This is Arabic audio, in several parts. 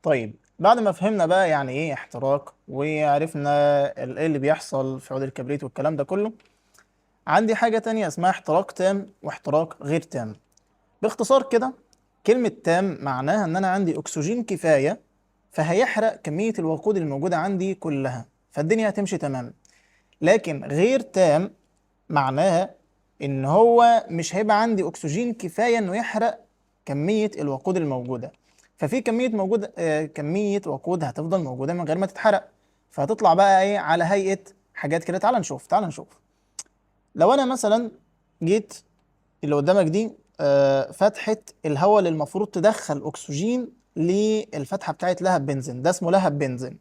طيب بعد ما فهمنا بقى يعني ايه احتراق وعرفنا ايه اللي بيحصل في عود الكبريت والكلام ده كله، عندي حاجة تانية اسمها احتراق تام واحتراق غير تام. باختصار كده، كلمة تام معناها ان انا عندي اكسجين كفاية فهيحرق كمية الوقود الموجودة عندي كلها، فالدنيا هتمشي تمام. لكن غير تام معناها ان هو مش هيبقى عندي اكسجين كفايه انه يحرق كميه الوقود الموجوده. ففي كميه وقود هتفضل موجوده من غير ما تتحرق، فهتطلع بقى ايه على هيئه حاجات كده. تعال نشوف. لو انا مثلا جيت اللي قدامك دي فتحه الهواء اللي المفروض تدخل اكسجين للفتحه بتاعت لهب بنزين، ده اسمه لهب بنزين.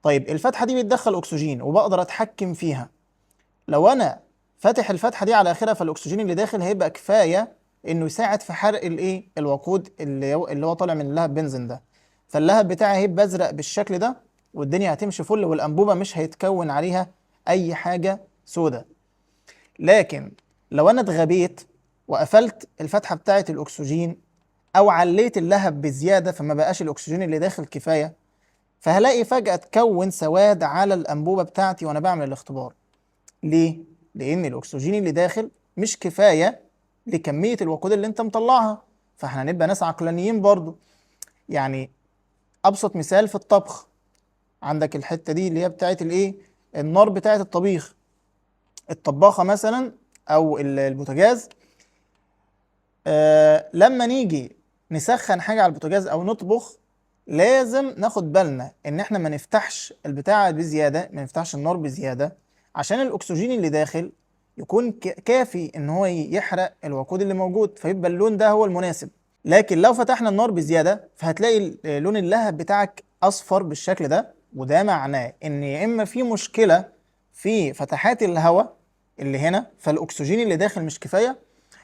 طيب الفتحه دي بتدخل اكسجين وبقدر اتحكم فيها. لو انا فاتح الفتحه دي على اخرها، فالاكسجين اللي داخل هيبقى كفايه انه يساعد في حرق الوقود اللي هو طالع من اللهب بنزين ده. فاللهب بتاعي هيبقى ازرق بالشكل ده، والدنيا هتمشي فل، والانبوبه مش هيتكون عليها اي حاجه سودة. لكن لو انا اتغبيت وقفلت الفتحه بتاعه الاكسجين، او عليت اللهب بزياده فما بقاش الاكسجين اللي داخل كفايه، فهلاقي فجاه تكون سواد على الانبوبه بتاعتي وانا بعمل الاختبار. ليه؟ لأن الأكسجين اللي داخل مش كفاية لكمية الوقود اللي أنت مطلعها. فإحنا هنبقى ناس عقلانيين برضو. يعني أبسط مثال في الطبخ، عندك الحتة دي اللي هي بتاعت الإيه؟ النار بتاعت الطبيخ. الطباخة مثلا أو البوتاجاز، لما نيجي نسخن حاجة على البوتاجاز أو نطبخ، لازم ناخد بالنا إن إحنا ما نفتحش البتاعة بزيادة، ما نفتحش النار بزيادة، عشان الأكسجين اللي داخل يكون كافي إن هو يحرق الوقود اللي موجود، فيبقى اللون ده هو المناسب. لكن لو فتحنا النار بزيادة فهتلاقي لون اللهب بتاعك أصفر بالشكل ده، وده معناه إن يا إما في مشكلة في فتحات الهواء اللي هنا، فالأكسجين اللي داخل مش كفاية،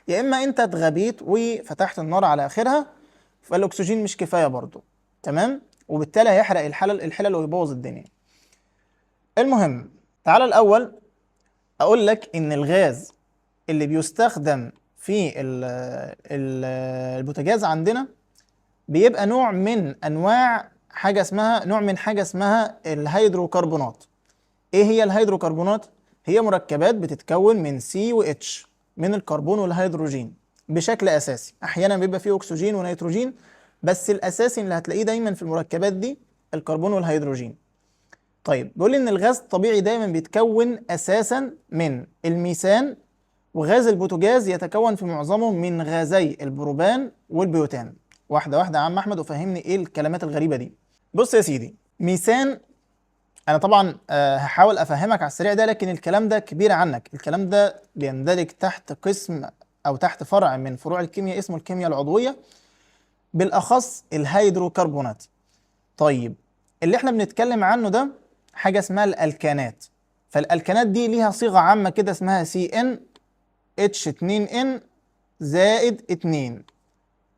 يا اما انت اتغبيت وفتحت النار على اخرها فالاكسجين مش كفايه برضو. تمام، وبالتالي هيحرق الحلل ويبوظ الدنيا. المهم، تعال الاول اقول لك ان الغاز اللي بيستخدم في البوتاجاز عندنا بيبقى نوع من حاجه اسمها الهيدروكربونات. ايه هي الهيدروكربونات؟ هي مركبات بتتكون من سي و اتش، من الكربون والهيدروجين بشكل اساسي. احيانا بيبقى فيه اكسجين ونيتروجين، بس الاساسي اللي هتلاقيه دايما في المركبات دي الكربون والهيدروجين. طيب بيقول لي ان الغاز الطبيعي دايما بيتكون اساسا من الميثان، وغاز البوتاجاز يتكون في معظمه من غازي البروبان والبيوتان. واحده واحده يا عم احمد، وفهمني ايه الكلمات الغريبه دي. بص يا سيدي، ميثان، انا طبعا هحاول افهمك على السريع ده، لكن الكلام ده كبير عنك. الكلام ده بيندرج تحت قسم او تحت فرع من فروع الكيمياء اسمه الكيمياء العضويه، بالاخص الهيدروكربونات. طيب اللي احنا بنتكلم عنه ده حاجه اسمها الالكانات. فالالكانات دي ليها صيغه عامه كده اسمها سي ان اتش 2 ان زائد 2.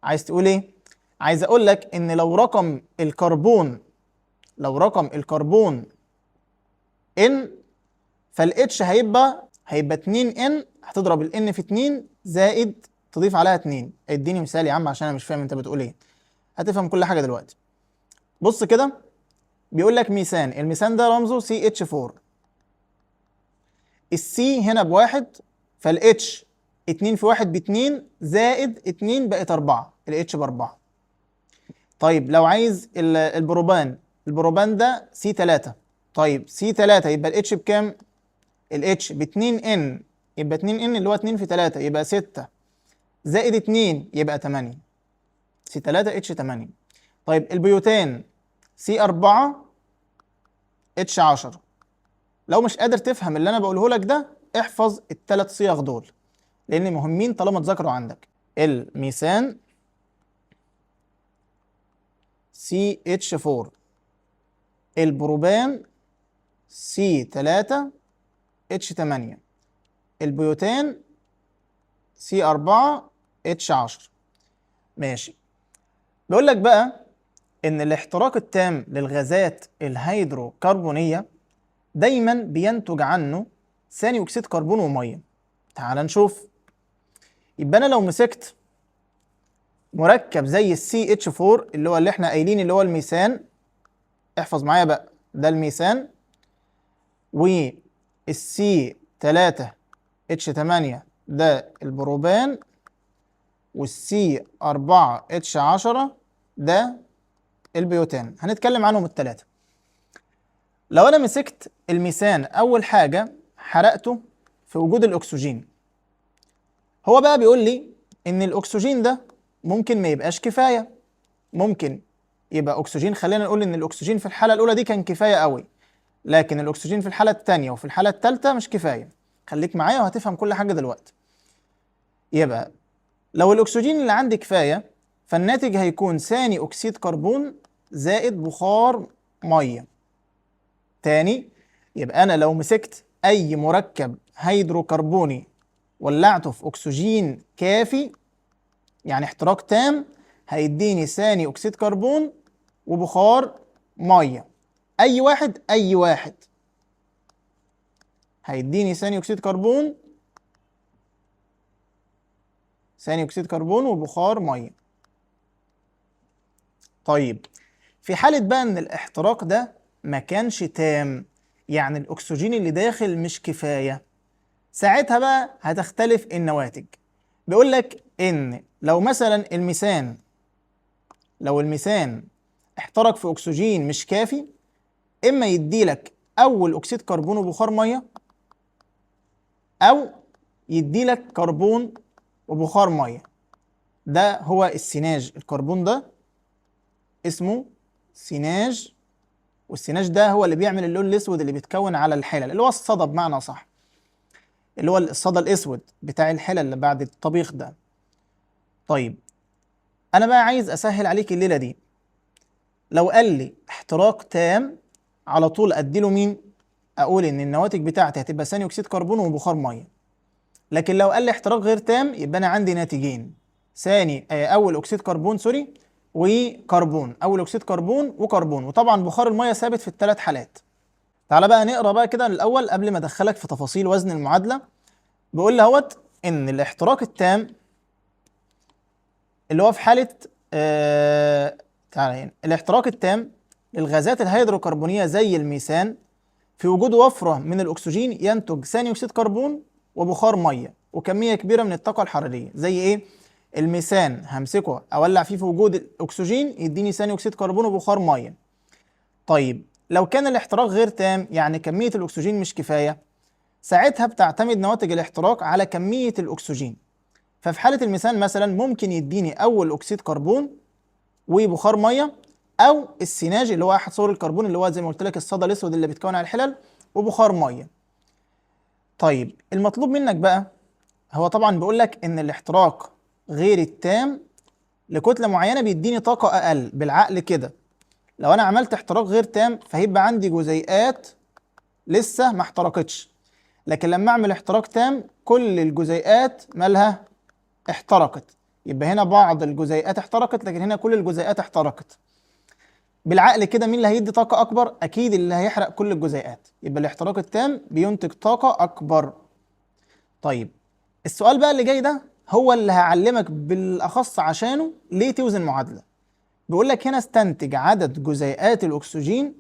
عايز تقول ايه؟ عايز اقول لك ان لو رقم الكربون ان، فالاتش هيبقى 2 ان، هتضرب الان في 2 زائد تضيف عليها 2. اديني مثال يا عم عشان انا مش فاهم انت بتقول ايه. هتفهم كل حاجه دلوقتي. بص كده، بيقول لك ميثان، الميثان ده رمزه سي اتش 4. السي هنا بواحد، فالاتش 2 في 1 ب 2 زائد 2 بقت 4، الاتش ب 4. طيب لو عايز البروبان ده سي 3. طيب سي 3 يبقى الاتش بكام؟ الاتش ب 2 ان، يبقى 2 ان اللي هو 2 في 3 يبقى 6 زائد 2 يبقى 8. سي 3 اتش 8. طيب البيوتان سي 4 اتش 10. لو مش قادر تفهم اللي انا بقوله لك ده، احفظ الثلاث صيغ دول لان مهمين طالما اتذكروا عندك. الميثان سي اتش 4، البروبان سي 3 اتش 8، البيوتان سي 4 اتش 10. ماشي. بيقول لك بقى ان الاحتراق التام للغازات الهيدروكربونيه دايما بينتج عنه ثاني اكسيد كربون وميه. تعال نشوف. يبقى انا لو مسكت مركب زي السي اتش 4 اللي هو اللي احنا قايلين اللي هو الميثان، احفظ معايا بقى ده الميثان، والسي 3 اتش 8 ده البروبان، والسي 4 اتش 10 ده البيوتان. هنتكلم عنهم الثلاثه. لو انا مسكت الميثان اول حاجه حرقته في وجود الاكسجين، هو بقى بيقول لي ان الاكسجين ده ممكن ما يبقاش كفايه، ممكن يبقى اكسجين، خلينا نقول ان الاكسجين في الحاله الاولى دي كان كفايه قوي، لكن الاكسجين في الحاله الثانيه وفي الحاله الثالثه مش كفايه. خليك معايا وهتفهم كل حاجه دلوقتي. يبقى لو الاكسجين اللي عندي كفايه، فالناتج هيكون ثاني اكسيد كربون زائد بخار ميه. تاني، يبقى انا لو مسكت اي مركب هيدروكربوني ولعته في اكسجين كافي، يعني احتراق تام، هيديني ثاني اكسيد كربون وبخار ميه. اي واحد هيديني ثاني اكسيد كربون وبخار ميه. طيب، في حالة بقى ان الاحتراق ده ما كانش تام، يعني الاكسجين اللي داخل مش كفاية، ساعتها بقى هتختلف النواتج. بيقول لك ان لو مثلا لو الميثان احترق في اكسجين مش كافي، اما يدي لك اول اكسيد كربون وبخار ميه، او يدي لك كربون وبخار ميه. ده هو السيناج. الكربون ده اسمه سيناج، والسيناج ده هو اللي بيعمل اللون الاسود اللي بيتكون على الحلل، اللي هو الصدى بمعنى صح، اللي هو الصدى الاسود بتاع الحلل اللي بعد الطبيخ ده. طيب، انا بقى عايز اسهل عليك الليله دي. لو قال لي احتراق تام، على طول اديله مين؟ اقول ان النواتج بتاعتي هتبقى ثاني اكسيد كربون وبخار ميه. لكن لو قال لي احتراق غير تام، يبقى انا عندي ناتجين، اول اكسيد كربون سوري وكربون، اول اكسيد كربون وكربون، وطبعا بخار الميه ثابت في الثلاث حالات. تعالى بقى نقرا بقى كده الاول قبل ما ادخلك في تفاصيل وزن المعادله. بيقول لي اهوت ان الاحتراق التام اللي هو في حاله تعالى هنا، الاحتراق التام للغازات الهيدروكربونيه زي الميثان في وجود وفره من الاكسجين ينتج ثاني اكسيد كربون وبخار ميه وكميه كبيره من الطاقه الحراريه. زي ايه؟ الميثان همسكه اولع فيه في وجود الاكسجين يديني ثاني اكسيد كربون وبخار ميه. طيب، لو كان الاحتراق غير تام، يعني كميه الاكسجين مش كفايه، ساعتها بتعتمد نواتج الاحتراق على كميه الاكسجين. ففي حاله الميثان مثلا ممكن يديني اول اكسيد كربون وبخار ميه، او السيناج اللي هو احد صور الكربون اللي هو زي ما قلت لك الصدى الاسود اللي بيتكون على الحلل وبخار ميه. طيب، المطلوب منك بقى هو طبعا بيقول لك ان الاحتراق غير التام لكتله معينه بيديني طاقه اقل. بالعقل كده، لو انا عملت احتراق غير تام فهيبقى عندي جزيئات لسه ما احترقتش، لكن لما اعمل احتراق تام كل الجزيئات مالها احترقت. يبقى هنا بعض الجزيئات احترقت، لكن هنا كل الجزيئات احترقت. بالعقل كده مين اللي هيدي طاقة أكبر؟ أكيد اللي هيحرق كل الجزيئات. يبقى الاحتراق التام بينتج طاقة أكبر. طيب، السؤال بقى اللي جاي ده هو اللي هعلمك بالأخص عشانه ليه توزن معادلة. بيقول لك هنا استنتج عدد جزيئات الأكسجين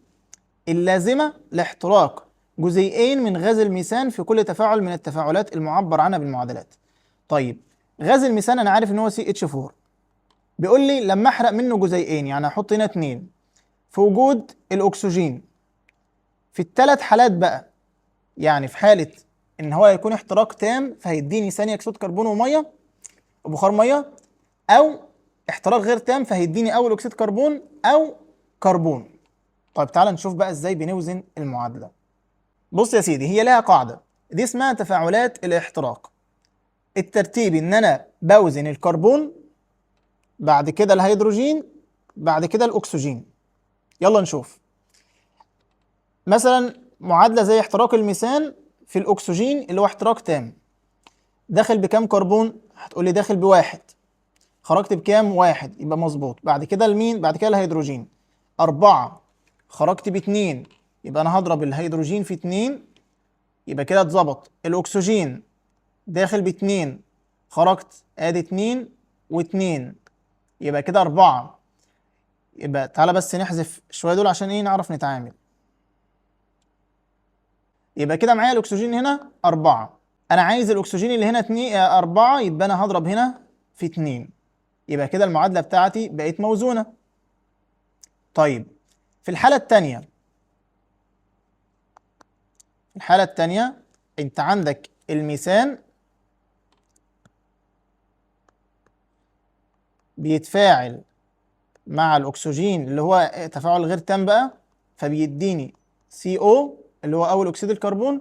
اللازمة لاحتراق جزيئين من غاز الميثان في كل تفاعل من التفاعلات المعبر عنها بالمعادلات. طيب، غاز الميثان أنا عارف إن هو CH4. بيقول لي لما أحرق منه جزيئين، يعني أحط هنا 2 في وجود الأكسجين، في الثلاث حالات بقى، يعني في حالة إن هو يكون احتراق تام فهيديني ثاني أكسيد كربون ومية وبخار مية، أو احتراق غير تام فهيديني أول أكسيد كربون أو كربون. طيب، تعال نشوف بقى إزاي بنوزن المعادلة. بص يا سيدي، هي لها قاعدة، دي اسمها تفاعلات الاحتراق. الترتيب إن أنا بوزن الكربون، بعد كده الهيدروجين، بعد كده الأكسجين. يلا نشوف. مثلا معادلة زي احتراق الميثان في الأكسجين اللي هو احتراق تام، داخل بكام كربون؟ هتقولي داخل بواحد. خرجت بكام؟ واحد، يبقى مظبوط. بعد كده المين؟ بعد كده الهيدروجين 4. خرجت ب2، يبقى أنا هضرب الهيدروجين في 2، يبقى كده اتظبط. الأكسجين داخل ب2، خرجت آدي 2 و2، يبقى كده 4. يبقى تعالى بس نحذف شوية دول عشان ايه نعرف نتعامل. يبقى كده معايا الأكسجين هنا 4. أنا عايز الأكسجين اللي هنا 2 4، يبقى أنا هضرب هنا في 2. يبقى كده المعادلة بتاعتي بقت موزونة. طيب في الحالة التانية، أنت عندك الميثان بيتفاعل مع الأكسجين اللي هو تفاعل غير تام بقى، فبيديني CO اللي هو أول أكسيد الكربون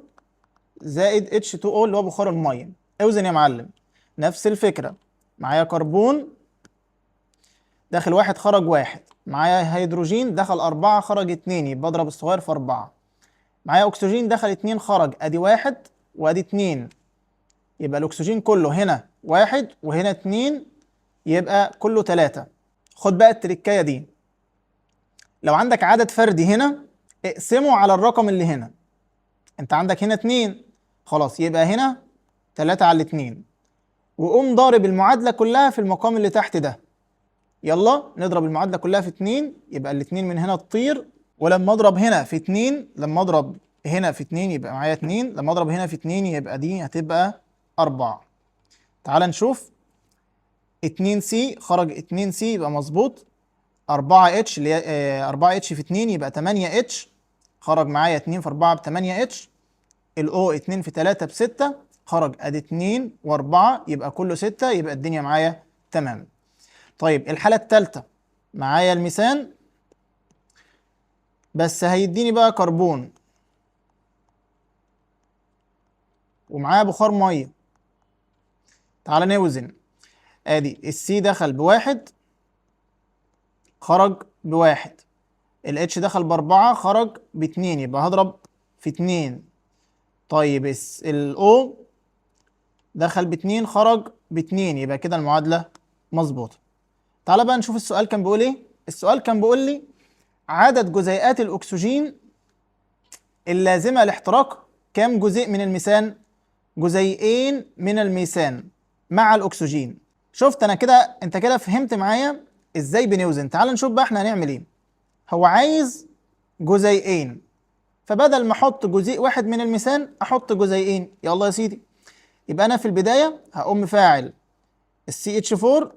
زائد H2O اللي هو بخار المية. اوزن يا معلم. نفس الفكرة، معايا كربون داخل 1 خرج 1، معايا هيدروجين دخل 4 خرج 2، يبقى اضرب الصغير في 4. معايا أكسجين دخل 2 خرج، أدي 1 وأدي 2، يبقى الأكسجين كله هنا 1 وهنا 2، يبقى كله 3. خد بقى التركاية دي، لو عندك عدد فردي هنا اقسمه على الرقم اللي هنا. انت عندك هنا 2، خلاص يبقى هنا 3 على 2، وقوم ضارب المعادلة كلها في المقام اللي تحت ده. يلا نضرب المعادلة كلها في 2، يبقى الاتنين من هنا تطير، ولما اضرب هنا في 2، لما اضرب هنا في 2 يبقى معايا 2، لما اضرب هنا في 2 يبقى دي هتبقى 4. تعال نشوف. 2C خرج 2C يبقى مظبوط. 4H اللي هي 4H في 2 يبقى 8H، خرج معايا 2 في 4 ب 8H. الO 2 في 3 ب 6، خرج ادي 2 و4 يبقى كله 6، يبقى الدنيا معايا تمام. طيب الحالة الثالثة، معايا الميثان بس هيديني بقى كربون ومعاه بخار ميه. تعال نوزن. ادي السي دخل بواحد خرج بواحد، الاتش دخل باربعة خرج باتنين، يبقى هضرب في اتنين. طيب الاو دخل باتنين خرج باتنين، يبقى كده المعادلة مظبوطة. تعال بقى نشوف السؤال كان بيقول ايه. السؤال كان بيقول لي عدد جزيئات الاكسجين اللازمة لاحتراق كام جزيء من الميثان؟ جزيئين من الميثان مع الاكسجين. شفت انا كده، انت كده فهمت معايا ازاي بنوزن. تعال نشوف بقى احنا هنعمل ايه. هو عايز جزيئين، فبدل ما احط جزيء واحد من الميثان احط جزيئين. يلا يا سيدي، يبقى انا في البدايه هقوم مفاعل السي اتش 4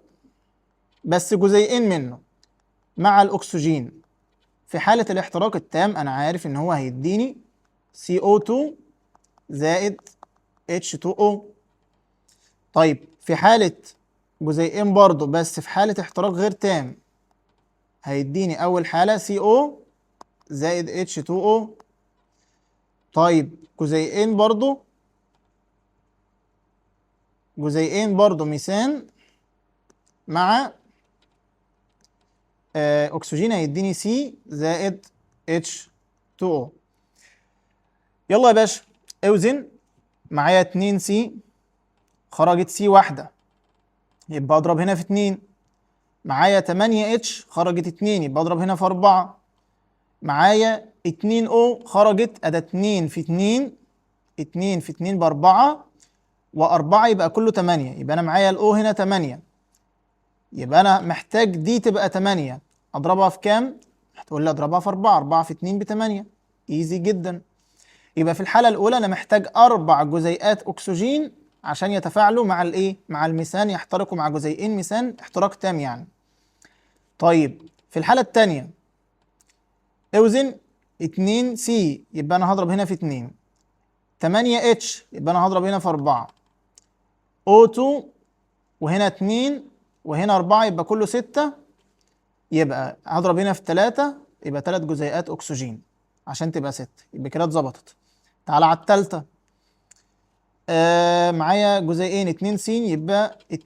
بس جزيئين منه مع الاكسجين. في حاله الاحتراق التام انا عارف ان هو هيديني CO2 زائد H2O. طيب في حاله جزيئين برضو بس في حاله احتراق غير تام هيديني اول حاله CO زائد H2O. طيب جزيئين برضو ميثان مع اكسجين هيديني سي زائد H2O. يلا يا باشا اوزن. معايا 2 سي خرجت سي واحدة، يبقى اضرب هنا في 2. معايا 8 اتش خرجت 2، يبقى اضرب هنا في 4. معايا 2 او خرجت، ادي 2 في 2، 2 في 2 ب 4 و4 يبقى كله 8، يبقى انا معايا الاو هنا 8، يبقى انا محتاج دي تبقى 8. اضربها في كام؟ هتقول لي اضربها في 4، 4 في 2 ب 8. ايزي جدا. يبقى في الحالة الأولى أنا محتاج 4 جزيئات أكسجين عشان يتفاعلوا مع الإيه؟ مع الميثان، يحترقوا مع جزيئين ميثان احتراق تام يعني. طيب في الحالة الثانية اوزن 2 سي، يبقى أنا هضرب هنا في 2. 8 اتش يبقى أنا هضرب هنا في 4. O2 وهنا 2 وهنا 4 يبقى كله 6، يبقى هضرب هنا في 3، يبقى 3 جزيئات أكسجين عشان تبقى 6، يبقى كده اتظبطت. تعالى على الثالثة. معايا جزيئين 2 س يبقى 2،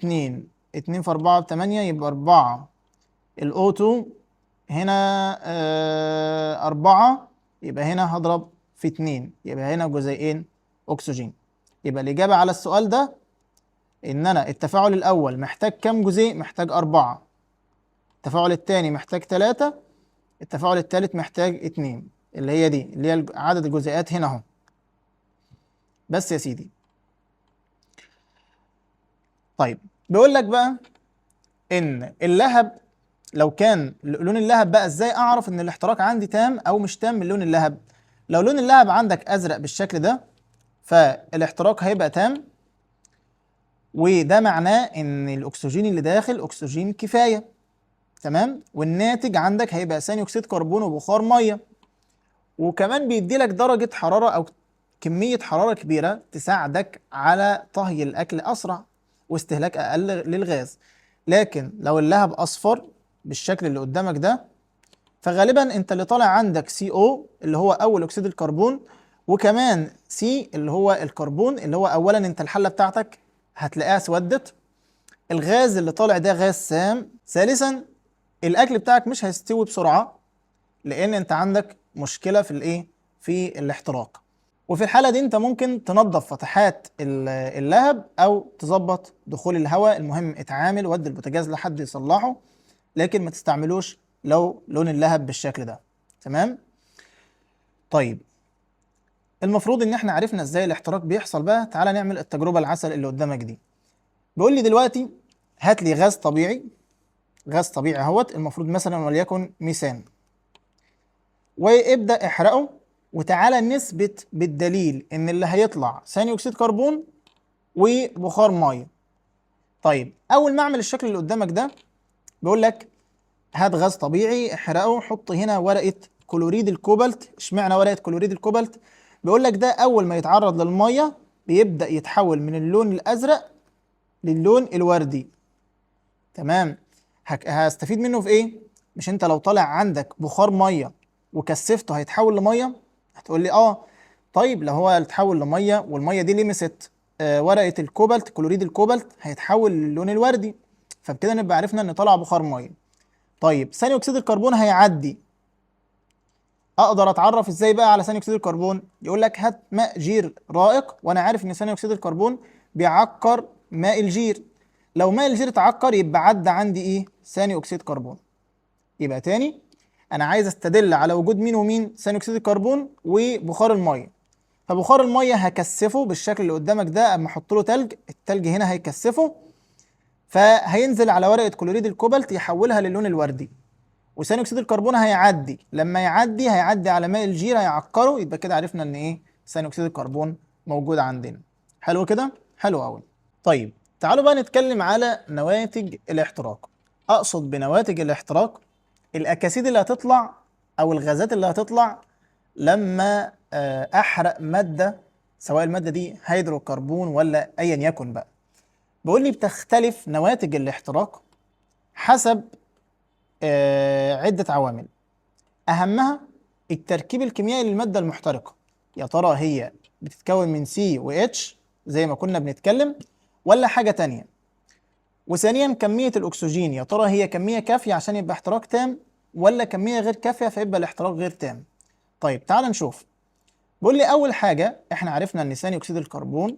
2 في 4 ب 8 يبقى 4. الأو 2 هنا 4، يبقى هنا هضرب في 2، يبقى هنا جزيئين أكسجين. يبقى الإجابة على السؤال ده إن أنا التفاعل الأول محتاج كام جزيء؟ محتاج 4. التفاعل الثاني محتاج 3. التفاعل الثالث محتاج 2، اللي هي دي اللي هي عدد الجزيئات هنا أهو. بس يا سيدي. طيب بيقول لك بقى ان اللهب لو كان لون اللهب بقى، ازاي اعرف ان الاحتراق عندي تام او مش تام من لون اللهب؟ لو لون اللهب عندك ازرق بالشكل ده فالاحتراق هيبقى تام، وده معناه ان الاكسجين اللي داخل اكسجين كفايه، تمام، والناتج عندك هيبقى ثاني اكسيد كربون وبخار ميه، وكمان بيدي لك درجه حراره او كميه حراره كبيره تساعدك على طهي الاكل اسرع واستهلاك اقل للغاز. لكن لو اللهب اصفر بالشكل اللي قدامك ده، فغالبا انت اللي طالع عندك سي او اللي هو اول اكسيد الكربون، وكمان سي اللي هو الكربون، اللي هو اولا انت الحله بتاعتك هتلاقيها اسودت، الغاز اللي طالع ده غاز سام. ثالثا الاكل بتاعك مش هيستوي بسرعه لان انت عندك مشكله في الايه، في الاحتراق. وفي الحاله دي انت ممكن تنظف فتحات اللهب او تظبط دخول الهواء، المهم اتعامل ودي البوتاجاز لحد يصلحه، لكن ما تستعملوش لو لون اللهب بالشكل ده. تمام. طيب المفروض ان احنا عرفنا ازاي الاحتراق بيحصل بقى، تعالى نعمل التجربه العسل اللي قدامك دي. بيقول لي دلوقتي هات لي غاز طبيعي، غاز طبيعي اهوت، المفروض مثلا وليكن ميثان، وابدا احرقه، وتعالى نثبت بالدليل ان اللي هيطلع ثاني اكسيد كربون وبخار ميه. طيب اول ما اعمل الشكل اللي قدامك ده، بيقول لك هات غاز طبيعي احرقه، حط هنا ورقه كلوريد الكوبالت. اشمعنى ورقه كلوريد الكوبالت؟ بيقول لك ده اول ما يتعرض للميه بيبدا يتحول من اللون الازرق للون الوردي. تمام. هستفيد منه في ايه؟ مش انت لو طالع عندك بخار ميه وكثفته هيتحول لميه؟ هتقول لي اه. طيب لو هو اتحول لميه والميه دي لمست ورقه الكوبالت كلوريد الكوبالت هيتحول للون الوردي، فبكده نبقى عرفنا ان طلع بخار ميه. طيب ثاني اكسيد الكربون هيعدي، اقدر اتعرف ازاي بقى على ثاني اكسيد الكربون؟ يقول لك هات ماء جير رائق، وانا عارف ان ثاني اكسيد الكربون بيعكر ماء الجير، لو ماء الجير اتعكر يبقى عدى عندي ايه؟ ثاني اكسيد كربون. يبقى تاني انا عايز استدل على وجود مين ومين؟ ثاني اكسيد الكربون وبخار الميه. فبخار الميه هكثفه بالشكل اللي قدامك ده، اما احط له تلج، التلج هنا هيكثفه فهينزل على ورقه كلوريد الكوبالت يحولها للون الوردي، وثاني اكسيد الكربون هيعدي، لما يعدي هيعدي على ماء الجير هيعكره، يبقى كده عرفنا ان ايه؟ ثاني اكسيد الكربون موجود عندنا. حلو كده؟ حلو قوي. طيب تعالوا بقى نتكلم على نواتج الاحتراق. اقصد بنواتج الاحتراق الاكاسيد اللي هتطلع او الغازات اللي هتطلع لما احرق ماده، سواء الماده دي هيدروكربون ولا ايا يكن بقى. بيقول لي بتختلف نواتج الاحتراق حسب عده عوامل، اهمها التركيب الكيميائي للماده المحترقه، يا ترى هي بتتكون من سي و اتش زي ما كنا بنتكلم ولا حاجه تانية، وثانيا كميه الاكسجين، يا ترى هي كميه كافيه عشان يبقى احتراق تام ولا كميه غير كافيه فيبقى الاحتراق غير تام. طيب تعال نشوف. بيقول لي اول حاجه احنا عرفنا ان ثاني اكسيد الكربون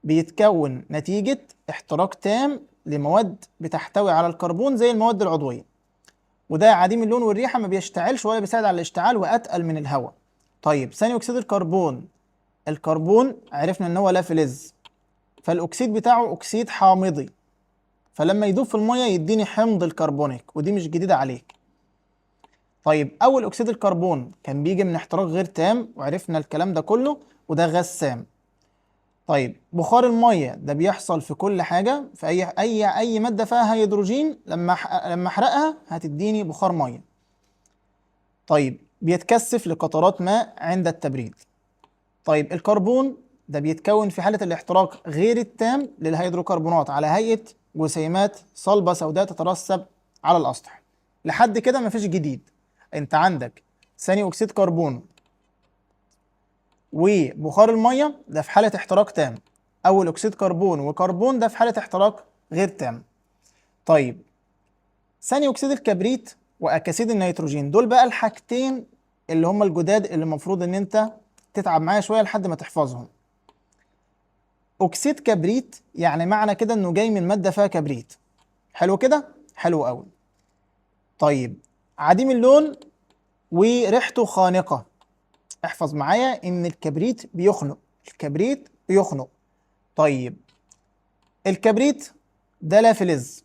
بيتكون نتيجه احتراق تام لمواد بتحتوي على الكربون زي المواد العضويه، وده عديم اللون والريحه، ما بيشتعلش ولا بيساعد على الاشتعال واتقل من الهواء. طيب ثاني اكسيد الكربون، الكربون عرفنا ان هو لا فلز، فالاكسيد بتاعه اكسيد حامضي، فلما يدوب في الميه يديني حمض الكربونيك، ودي مش جديده عليك. طيب اول اكسيد الكربون كان بيجي من احتراق غير تام، وعرفنا الكلام ده كله، وده غاز سام. طيب بخار الميه ده بيحصل في كل حاجه، في اي ماده فيها هيدروجين، لما احرقها هتديني بخار ميه. طيب بيتكثف لقطرات ماء عند التبريد. طيب الكربون ده بيتكون في حالة الاحتراق غير التام للهيدروكربونات على هيئة جسيمات صلبة سوداء تترسب على الأسطح. لحد كده مفيش جديد، انت عندك ثاني أكسيد كربون وبخار المية ده في حالة احتراق تام، أول أكسيد كربون وكربون ده في حالة احتراق غير تام. طيب ثاني أكسيد الكبريت وأكاسيد النيتروجين دول بقى الحاجتين اللي هم الجداد اللي المفروض ان انت تتعب معايا شويه لحد ما تحفظهم. اكسيد كبريت يعني معنى كده انه جاي من ماده فيها كبريت. حلو كده؟ حلو قوي. طيب عديم اللون وريحته خانقه، احفظ معايا ان الكبريت بيخنق، الكبريت بيخنق. طيب الكبريت ده لا فلز،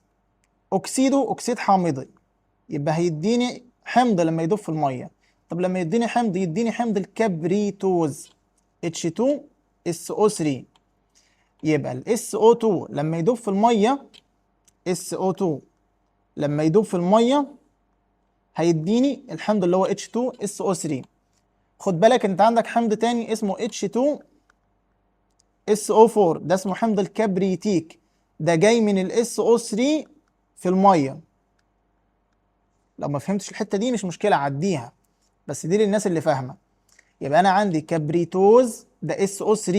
أكسيده أكسيد حامضي، يبقى هيديني حمض لما يدوب في المية. طب لما يديني حمض، يديني حمض الكبريتوز H2SO3. يبقى ال SO2 لما يدوب في المية، SO2 لما يدوب في المية هيديني الحمض اللي هو H2SO3. خد بالك انت عندك حمض تاني اسمه H2SO4، ده اسمه حمض الكبريتيك، ده جاي من ال SO3 في المية. لو ما فهمتش الحتة دي مش مشكلة، عديها، بس دي للناس اللي فاهمة. يبقى أنا عندي كبريتوز ده SO3،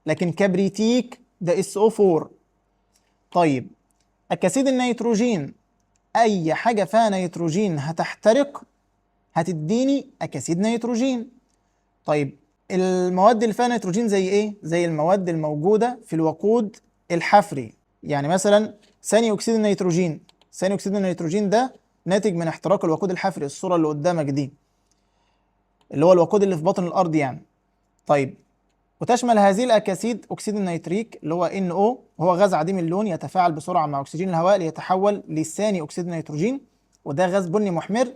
لكن كبريتيك ده SO4. طيب أكاسيد النيتروجين، أي حاجة فيها نيتروجين هتحترق هتديني أكاسيد نيتروجين. طيب المواد اللي فيها نيتروجين زي إيه؟ زي المواد الموجودة في الوقود الحفري. يعني مثلا ثاني أكسيد النيتروجين، ثاني أكسيد النيتروجين ده ناتج من احتراق الوقود الحفري، الصورة اللي قدامك دي اللي هو الوقود اللي في باطن الأرض يعني. طيب وتشمل هذه الأكاسيد أكسيد النيتريك اللي هو NO، وهو غاز عديم اللون يتفاعل بسرعة مع أكسجين الهواء ليتحول لثاني أكسيد النيتروجين، وده غاز بني محمر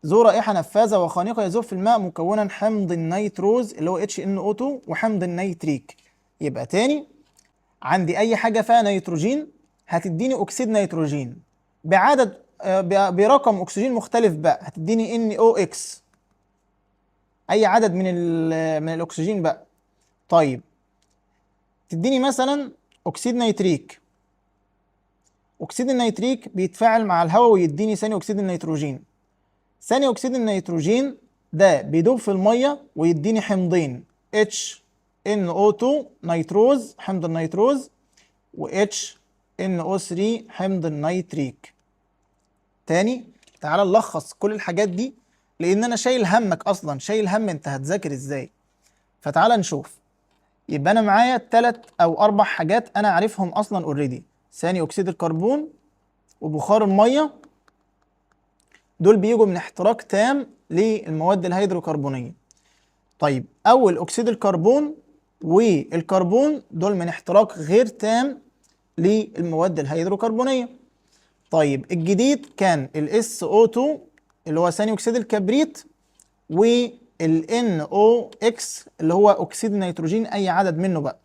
ذو رائحة نفاذة وخانقة، يذوب في الماء مكونا حمض النيتروز اللي هو HNO2 وحمض النيتريك. يبقى تاني عندي أي حاجة فيها نيتروجين هتديني أكسيد نيتروجين بعدد برقم أكسجين مختلف بقى، هتديني NOx، أي عدد من الأكسجين بقى. طيب تديني مثلا أكسيد نيتريك، أكسيد النيتريك بيتفاعل مع الهواء ويديني ثاني أكسيد النيتروجين. ثاني أكسيد النيتروجين ده بيدوب في المية ويديني حمضين HNO2 نيتروز حمض النيتروز، و HNO3 حمض النيتريك. تاني تعال نلخص كل الحاجات دي، لأن أنا شايل همك أصلا، شايل هم أنت هتذاكر إزاي. فتعال نشوف. يبقى أنا معايا 3 أو 4 حاجات أنا عارفهم أصلا أوريدي: ثاني أكسيد الكربون وبخار المية، دول بيجوا من احتراق تام للمواد الهيدروكربونية. طيب أول أكسيد الكربون والكربون دول من احتراق غير تام للمواد الهيدروكربونية. طيب الجديد كان ال SO2 اللي هو ثاني أكسيد الكبريت، وال NOx اللي هو أكسيد النيتروجين أي عدد منه بقى.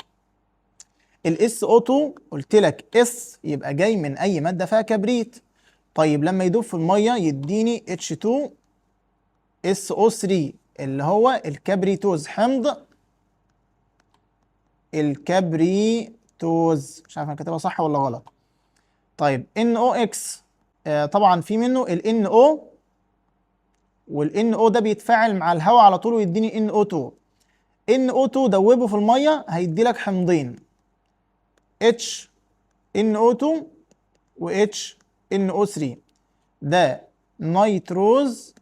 ال SO2 قلت لك S يبقى جاي من أي مادة فيها كبريت. طيب لما يدوب في المية يديني H2SO3 اللي هو الكبريتوز، حمض الكبريتوز. مش عارف انا كاتبها صح ولا غلط. طيب NOx طبعا في منه ال NO، وال NO ده بيتفاعل مع الهواء على طول ويديني NO2. NO2 دوبه في المية هيدي لك حمضين HNO2 و HNO3، ده نيتروز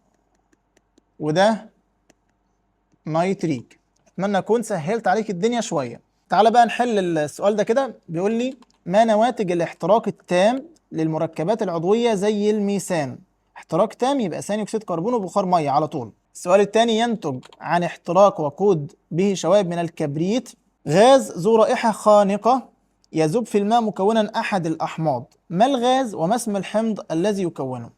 وده نيتريك. اتمنى اكون سهلت عليك الدنيا شويه. تعال بقى نحل السؤال ده كده. بيقول لي ما نواتج الاحتراق التام للمركبات العضويه زي الميثان؟ احتراق تام يبقى ثاني اكسيد كربون وبخار ميه على طول. السؤال الثاني: ينتج عن احتراق وقود به شوائب من الكبريت غاز ذو رائحه خانقه يذوب في الماء مكونا احد الاحماض، ما الغاز وما اسم الحمض الذي يكونه؟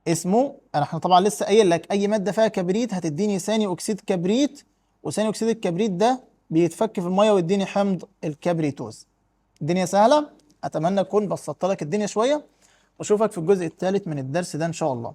اسمه، احنا طبعا لسه قايل لك اي ماده فيها كبريت هتديني ثاني اكسيد كبريت، وثاني اكسيد الكبريت ده بيتفك في الميه ويديني حمض الكبريتوز. الدنيا سهله. اتمنى اكون بسطت لك الدنيا شويه، واشوفك في الجزء الثالث من الدرس ده ان شاء الله.